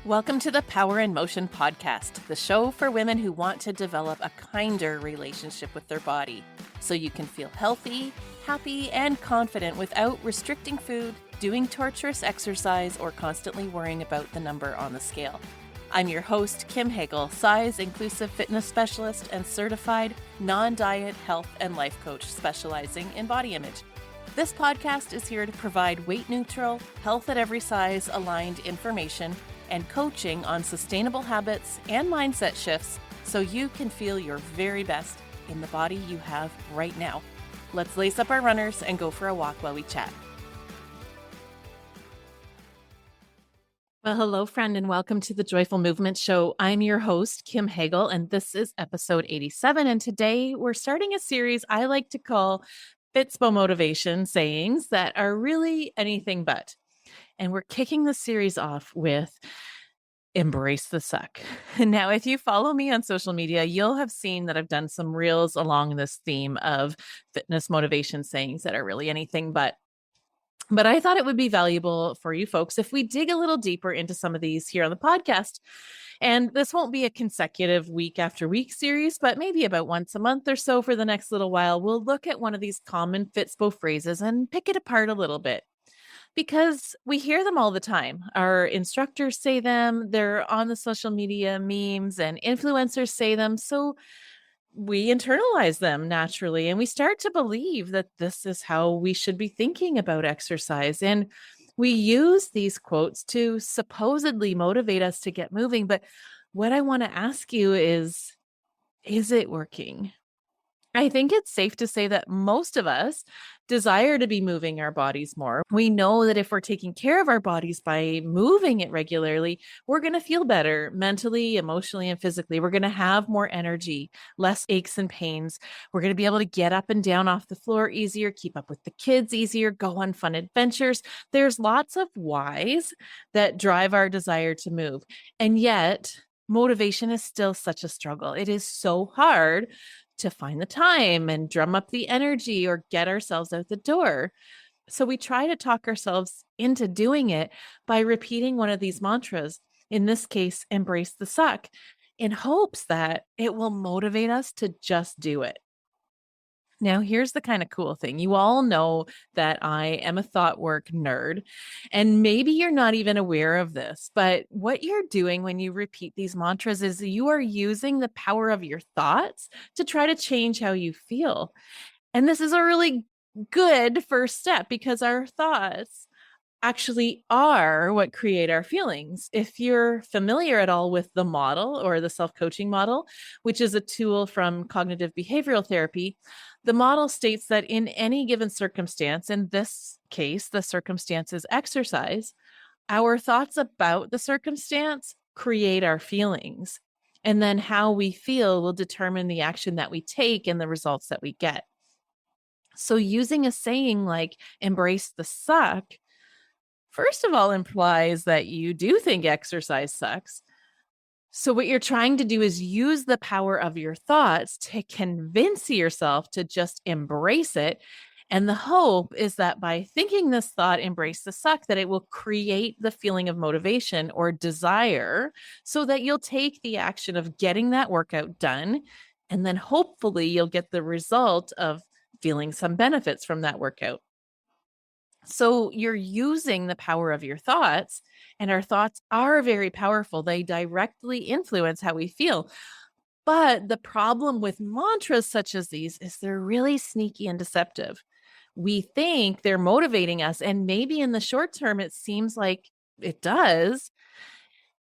Welcome to the Power in Motion podcast, the show for women who want to develop a kinder relationship with their body so you can feel healthy, happy, and confident without restricting food, doing torturous exercise, or constantly worrying about the number on the scale. I'm your host, Kim Hagel, size-inclusive fitness specialist and certified non-diet health and life coach specializing in body image. This podcast is here to provide weight-neutral, health at every size aligned information and coaching on sustainable habits and mindset shifts so you can feel your very best in the body you have right now. Let's lace up our runners and go for a walk while we chat. Well, hello, friend, and welcome to the Joyful Movement Show. I'm your host, Kim Hagel, and this is episode 87. And today we're starting a series I like to call Fitspo motivation sayings that are really anything but. And we're kicking the series off with embrace the suck. Now, if you follow me on social media, you'll have seen that I've done some reels along this theme of fitness motivation sayings that are really anything but. But I thought it would be valuable for you folks if we dig a little deeper into some of these here on the podcast. And this won't be a consecutive week after week series, but maybe about once a month or so for the next little while, we'll look at one of these common Fitspo phrases and pick it apart a little bit. Because we hear them all the time. Our instructors say them, they're on the social media memes, and influencers say them. So we internalize them naturally, and we start to believe that this is how we should be thinking about exercise. And we use these quotes to supposedly motivate us to get moving. But what I want to ask you is it working? I think it's safe to say that most of us desire to be moving our bodies more. We know that if we're taking care of our bodies by moving it regularly, we're going to feel better mentally, emotionally, and physically. We're going to have more energy, less aches and pains. We're going to be able to get up and down off the floor easier, keep up with the kids easier, go on fun adventures. There's lots of whys that drive our desire to move. And yet, motivation is still such a struggle. It is so hard to find the time and drum up the energy or get ourselves out the door. So we try to talk ourselves into doing it by repeating one of these mantras, in this case, embrace the suck, in hopes that it will motivate us to just do it. Now, here's the kind of cool thing. You all know that I am a thought work nerd, and maybe you're not even aware of this, but what you're doing when you repeat these mantras is you are using the power of your thoughts to try to change how you feel. And this is a really good first step because our thoughts actually are what create our feelings. If you're familiar at all with the model or the self-coaching model, which is a tool from cognitive behavioral therapy, the model states that in any given circumstance, in this case, the circumstance is exercise, our thoughts about the circumstance create our feelings. And then how we feel will determine the action that we take and the results that we get. So using a saying like embrace the suck, first of all, implies that you do think exercise sucks. So what you're trying to do is use the power of your thoughts to convince yourself to just embrace it. And the hope is that by thinking this thought, embrace the suck, that it will create the feeling of motivation or desire so that you'll take the action of getting that workout done. And then hopefully you'll get the result of feeling some benefits from that workout. So you're using the power of your thoughts, and our thoughts are very powerful. They directly influence how we feel. But the problem with mantras such as these is they're really sneaky and deceptive. We think they're motivating us, and maybe in the short term, it seems like it does.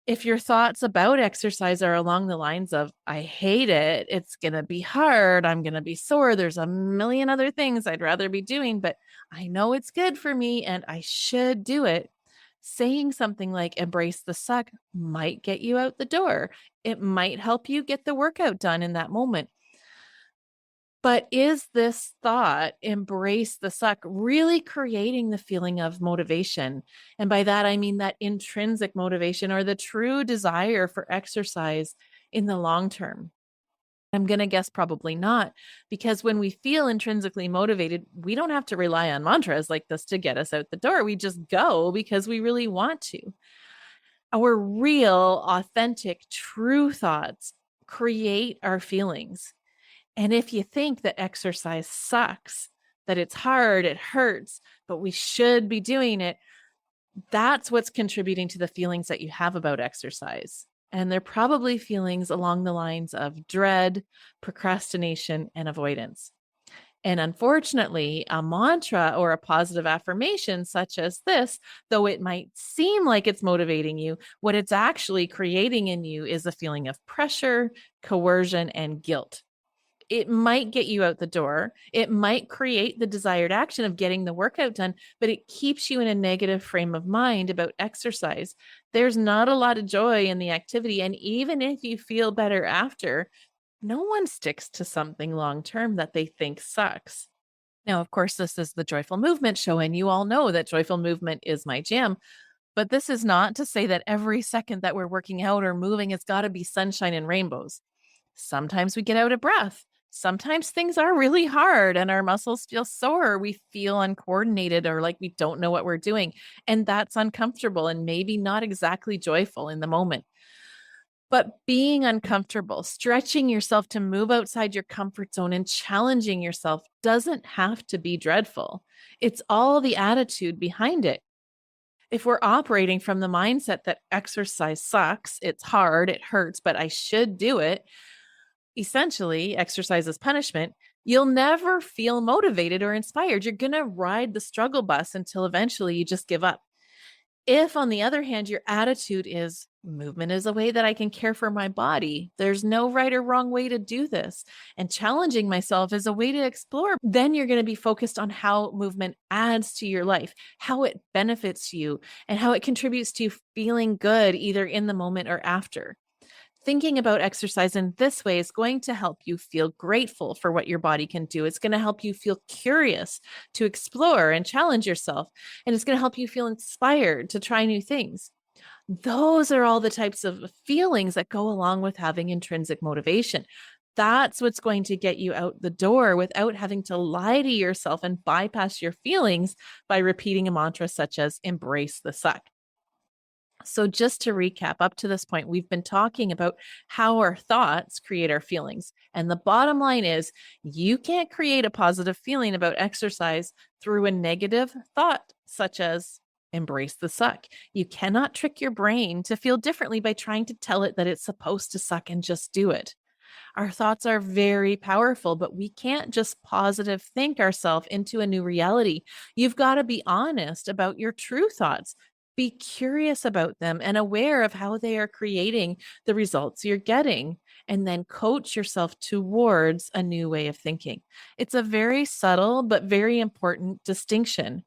If your thoughts about exercise are along the lines of, I hate it, it's going to be hard, I'm going to be sore, there's a million other things I'd rather be doing, but I know it's good for me and I should do it. Saying something like embrace the suck might get you out the door. It might help you get the workout done in that moment. But is this thought, embrace the suck, really creating the feeling of motivation? And by that, I mean that intrinsic motivation or the true desire for exercise in the long term. I'm going to guess probably not, because when we feel intrinsically motivated, we don't have to rely on mantras like this to get us out the door. We just go because we really want to. Our real, authentic, true thoughts create our feelings. And if you think that exercise sucks, that it's hard, it hurts, but we should be doing it, that's what's contributing to the feelings that you have about exercise. And they're probably feelings along the lines of dread, procrastination, and avoidance. And unfortunately, a mantra or a positive affirmation such as this, though it might seem like it's motivating you, what it's actually creating in you is a feeling of pressure, coercion, and guilt. It might get you out the door. It might create the desired action of getting the workout done, but it keeps you in a negative frame of mind about exercise. There's not a lot of joy in the activity. And even if you feel better after, no one sticks to something long term that they think sucks. Now, of course, this is the Joyful Movement show, and you all know that Joyful Movement is my jam. But this is not to say that every second that we're working out or moving, it's got to be sunshine and rainbows. Sometimes we get out of breath. Sometimes things are really hard and our muscles feel sore. We feel uncoordinated or like we don't know what we're doing. And that's uncomfortable and maybe not exactly joyful in the moment. But being uncomfortable, stretching yourself to move outside your comfort zone and challenging yourself doesn't have to be dreadful. It's all the attitude behind it. If we're operating from the mindset that exercise sucks, it's hard, it hurts, but I should do it, essentially, exercise is punishment, you'll never feel motivated or inspired. You're going to ride the struggle bus until eventually you just give up. If, on the other hand, your attitude is movement is a way that I can care for my body, there's no right or wrong way to do this, and challenging myself is a way to explore, then you're going to be focused on how movement adds to your life, how it benefits you, and how it contributes to you feeling good either in the moment or after. Thinking about exercise in this way is going to help you feel grateful for what your body can do. It's going to help you feel curious to explore and challenge yourself. And it's going to help you feel inspired to try new things. Those are all the types of feelings that go along with having intrinsic motivation. That's what's going to get you out the door without having to lie to yourself and bypass your feelings by repeating a mantra such as embrace the suck. So, just to recap, up to this point, we've been talking about how our thoughts create our feelings. And the bottom line is you can't create a positive feeling about exercise through a negative thought, such as embrace the suck. You cannot trick your brain to feel differently by trying to tell it that it's supposed to suck and just do it. Our thoughts are very powerful, but we can't just positive think ourselves into a new reality. You've got to be honest about your true thoughts. Be curious about them and aware of how they are creating the results you're getting, and then coach yourself towards a new way of thinking. It's a very subtle but very important distinction.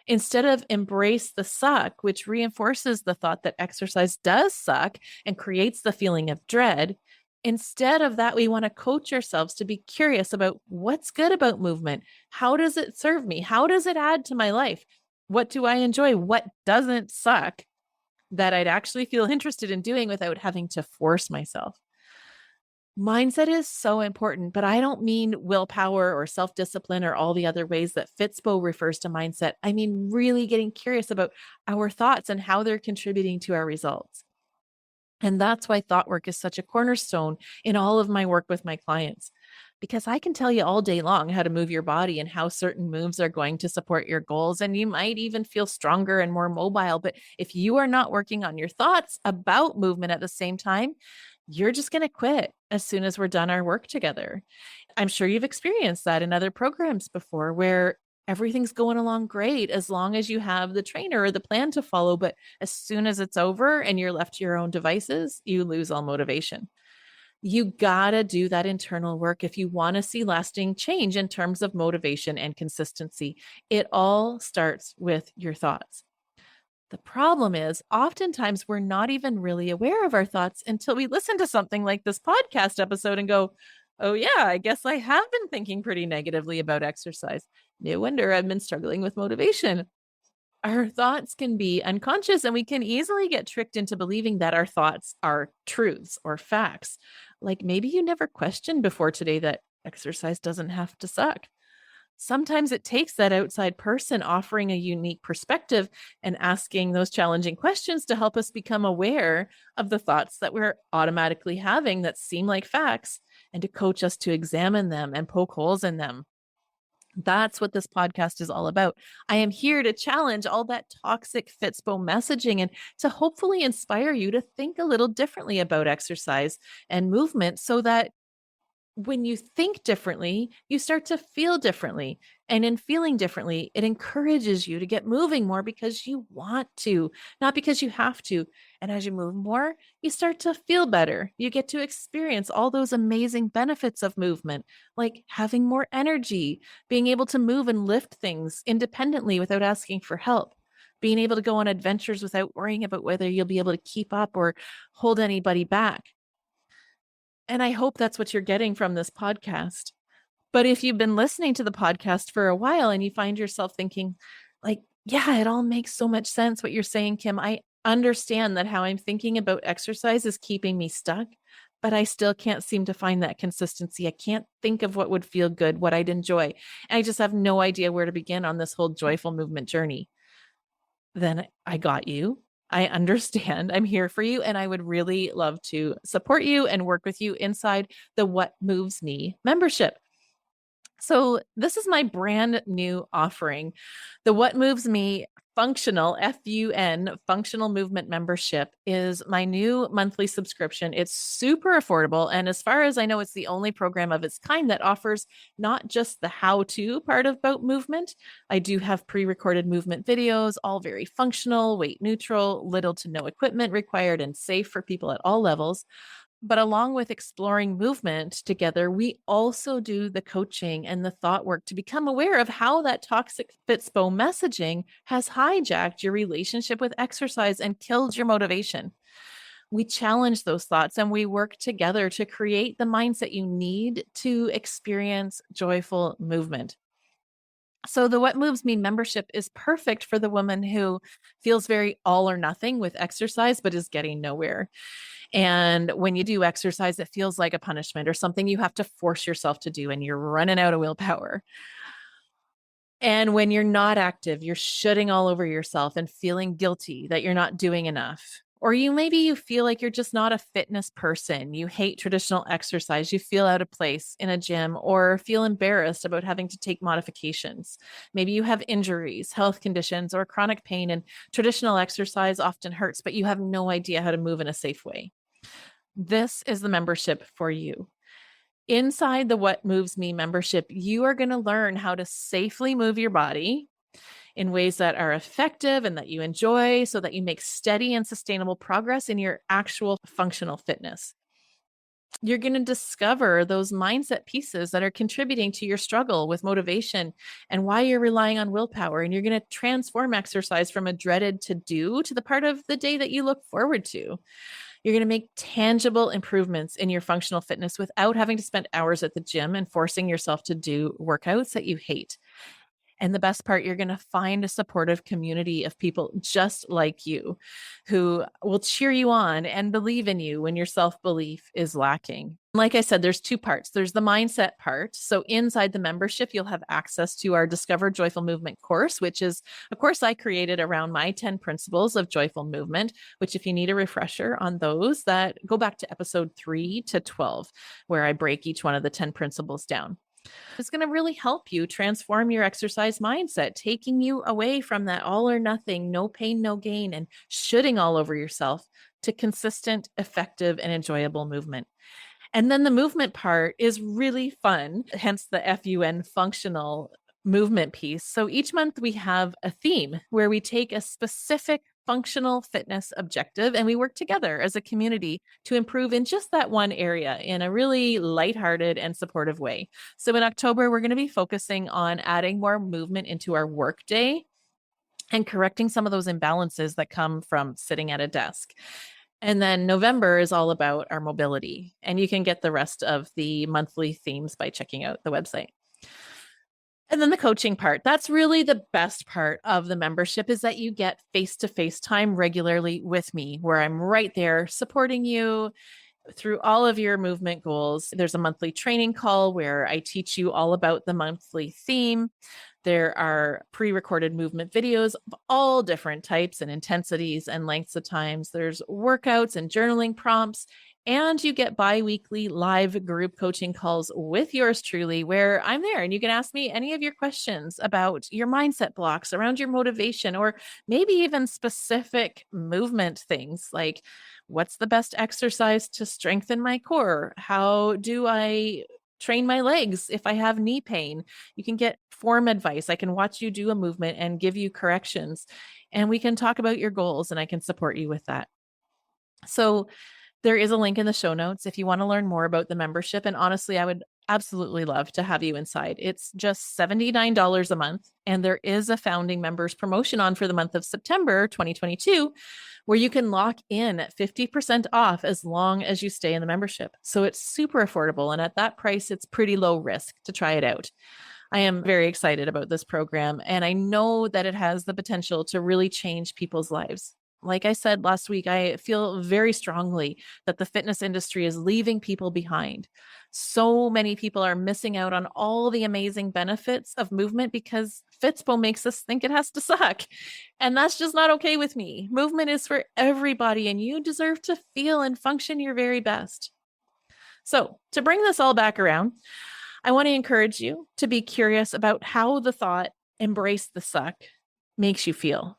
Instead of embrace the suck, which reinforces the thought that exercise does suck and creates the feeling of dread, instead of that, we want to coach ourselves to be curious about what's good about movement. How does it serve me? How does it add to my life? What do I enjoy? What doesn't suck that I'd actually feel interested in doing without having to force myself? Mindset is so important, but I don't mean willpower or self-discipline or all the other ways that Fitspo refers to mindset. I mean, really getting curious about our thoughts and how they're contributing to our results. And that's why thought work is such a cornerstone in all of my work with my clients, because I can tell you all day long how to move your body and how certain moves are going to support your goals. And you might even feel stronger and more mobile. But if you are not working on your thoughts about movement at the same time, you're just going to quit as soon as we're done our work together. I'm sure you've experienced that in other programs before where everything's going along great as long as you have the trainer or the plan to follow. But as soon as it's over and you're left to your own devices, you lose all motivation. You gotta do that internal work if you want to see lasting change in terms of motivation and consistency. It all starts with your thoughts. The problem is, oftentimes we're not even really aware of our thoughts until we listen to something like this podcast episode and go, oh, yeah, I guess I have been thinking pretty negatively about exercise. No wonder I've been struggling with motivation. Our thoughts can be unconscious, and we can easily get tricked into believing that our thoughts are truths or facts. Like maybe you never questioned before today that exercise doesn't have to suck. Sometimes it takes that outside person offering a unique perspective and asking those challenging questions to help us become aware of the thoughts that we're automatically having that seem like facts and to coach us to examine them and poke holes in them. That's what this podcast is all about. I am here to challenge all that toxic Fitspo messaging and to hopefully inspire you to think a little differently about exercise and movement so that when you think differently, you start to feel differently. And in feeling differently, it encourages you to get moving more because you want to, not because you have to. And as you move more, you start to feel better. You get to experience all those amazing benefits of movement, like having more energy, being able to move and lift things independently without asking for help, being able to go on adventures without worrying about whether you'll be able to keep up or hold anybody back. And I hope that's what you're getting from this podcast. But if you've been listening to the podcast for a while and you find yourself thinking, like, yeah, it all makes so much sense what you're saying, Kim. I understand that how I'm thinking about exercise is keeping me stuck, but I still can't seem to find that consistency. I can't think of what would feel good, what I'd enjoy. And I just have no idea where to begin on this whole joyful movement journey. Then I got you. I understand. I'm here for you. And I would really love to support you and work with you inside the What Moves Me membership. So, this is my brand new offering. The What Moves Me Functional, FUN, Functional Movement Membership is my new monthly subscription. It's super affordable. And as far as I know, it's the only program of its kind that offers not just the how to part about movement. I do have pre recorded movement videos, all very functional, weight neutral, little to no equipment required, and safe for people at all levels. But along with exploring movement together, we also do the coaching and the thought work to become aware of how that toxic Fitspo messaging has hijacked your relationship with exercise and killed your motivation. We challenge those thoughts and we work together to create the mindset you need to experience joyful movement. So, the What Moves Me membership is perfect for the woman who feels very all or nothing with exercise, but is getting nowhere. And when you do exercise, it feels like a punishment or something you have to force yourself to do, and you're running out of willpower. And when you're not active, you're shitting all over yourself and feeling guilty that you're not doing enough. Or maybe you feel like you're just not a fitness person. You hate traditional exercise. You feel out of place in a gym or feel embarrassed about having to take modifications. Maybe you have injuries, health conditions, or chronic pain, and traditional exercise often hurts, but you have no idea how to move in a safe way. This is the membership for you. Inside the What Moves Me membership, you are going to learn how to safely move your body in ways that are effective and that you enjoy so that you make steady and sustainable progress in your actual functional fitness. You're going to discover those mindset pieces that are contributing to your struggle with motivation and why you're relying on willpower. And you're going to transform exercise from a dreaded to do to the part of the day that you look forward to. You're going to make tangible improvements in your functional fitness without having to spend hours at the gym and forcing yourself to do workouts that you hate. And the best part, you're going to find a supportive community of people just like you who will cheer you on and believe in you when your self-belief is lacking. Like I said, there's two parts. There's the mindset part. So inside the membership, you'll have access to our Discover Joyful Movement course, which is a course I created around my 10 principles of joyful movement, which if you need a refresher on those, that go back to episode 3 to 12, where I break each one of the 10 principles down. It's going to really help you transform your exercise mindset, taking you away from that all or nothing, no pain, no gain, and shooting all over yourself to consistent, effective, and enjoyable movement. And then the movement part is really fun, hence the FUN functional movement piece. So each month we have a theme where we take a specific functional fitness objective and we work together as a community to improve in just that one area in a really lighthearted and supportive way. So in October, we're going to be focusing on adding more movement into our workday and correcting some of those imbalances that come from sitting at a desk. And then November is all about our mobility. And you can get the rest of the monthly themes by checking out the website. And then the coaching part, that's really the best part of the membership, is that you get face-to-face time regularly with me, where I'm right there supporting you, through all of your movement goals. There's a monthly training call where I teach you all about the monthly theme. There are pre-recorded movement videos of all different types and intensities and lengths of times. There's workouts and journaling prompts. And you get bi-weekly live group coaching calls with yours truly, where I'm there and you can ask me any of your questions about your mindset blocks around your motivation, or maybe even specific movement things like what's the best exercise to strengthen my core? How do I train my legs if I have knee pain? You can get form advice. I can watch you do a movement and give you corrections, and we can talk about your goals and I can support you with that. So there is a link in the show notes if you want to learn more about the membership. And honestly, I would absolutely love to have you inside. It's just $79 a month. And there is a founding members promotion on for the month of September 2022, where you can lock in at 50% off as long as you stay in the membership. So it's super affordable. And at that price, it's pretty low risk to try it out. I am very excited about this program, and I know that it has the potential to really change people's lives. Like I said last week, I feel very strongly that the fitness industry is leaving people behind. So many people are missing out on all the amazing benefits of movement because Fitspo makes us think it has to suck. And that's just not okay with me. Movement is for everybody, and you deserve to feel and function your very best. So, to bring this all back around, I want to encourage you to be curious about how the thought, embrace the suck, makes you feel.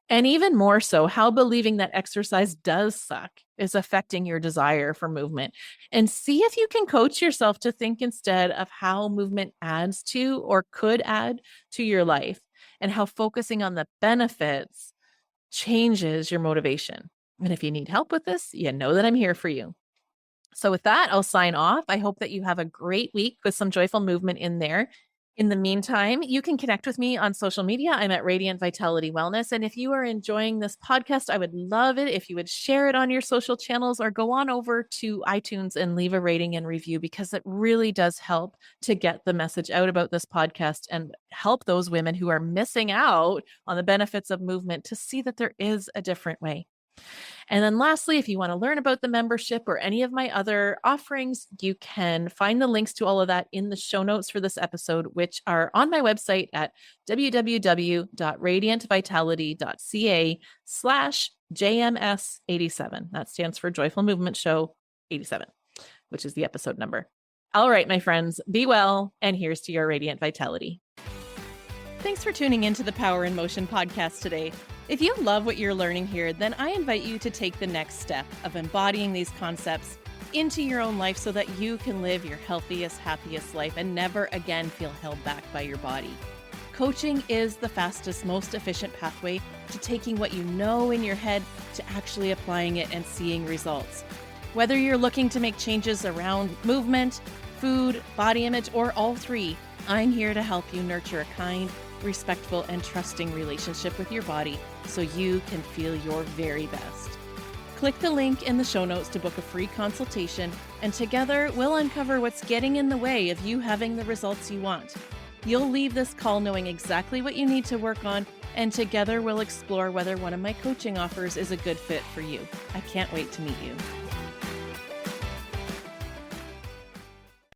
And even more so, how believing that exercise does suck is affecting your desire for movement. And see if you can coach yourself to think instead of how movement adds to or could add to your life, and how focusing on the benefits changes your motivation. And if you need help with this, you know that I'm here for you. So with that, I'll sign off. I hope that you have a great week with some joyful movement in there. In the meantime, you can connect with me on social media. I'm at Radiant Vitality Wellness. And if you are enjoying this podcast, I would love it if you would share it on your social channels or go on over to iTunes and leave a rating and review, because it really does help to get the message out about this podcast and help those women who are missing out on the benefits of movement to see that there is a different way. And then lastly, if you want to learn about the membership or any of my other offerings, you can find the links to all of that in the show notes for this episode, which are on my website at www.radiantvitality.ca/JMS87. That stands for Joyful Movement Show 87, which is the episode number. All right, my friends, be well, and here's to your radiant vitality. Thanks for tuning into the Power in Motion podcast today. If you love what you're learning here, then I invite you to take the next step of embodying these concepts into your own life so that you can live your healthiest, happiest life and never again feel held back by your body. Coaching is the fastest, most efficient pathway to taking what you know in your head to actually applying it and seeing results. Whether you're looking to make changes around movement, food, body image, or all three, I'm here to help you nurture a kind, respectful, and trusting relationship with your body so you can feel your very best. Click the link in the show notes to book a free consultation, and together we'll uncover what's getting in the way of you having the results you want. You'll leave this call knowing exactly what you need to work on, and together we'll explore whether one of my coaching offers is a good fit for you. I can't wait to meet you.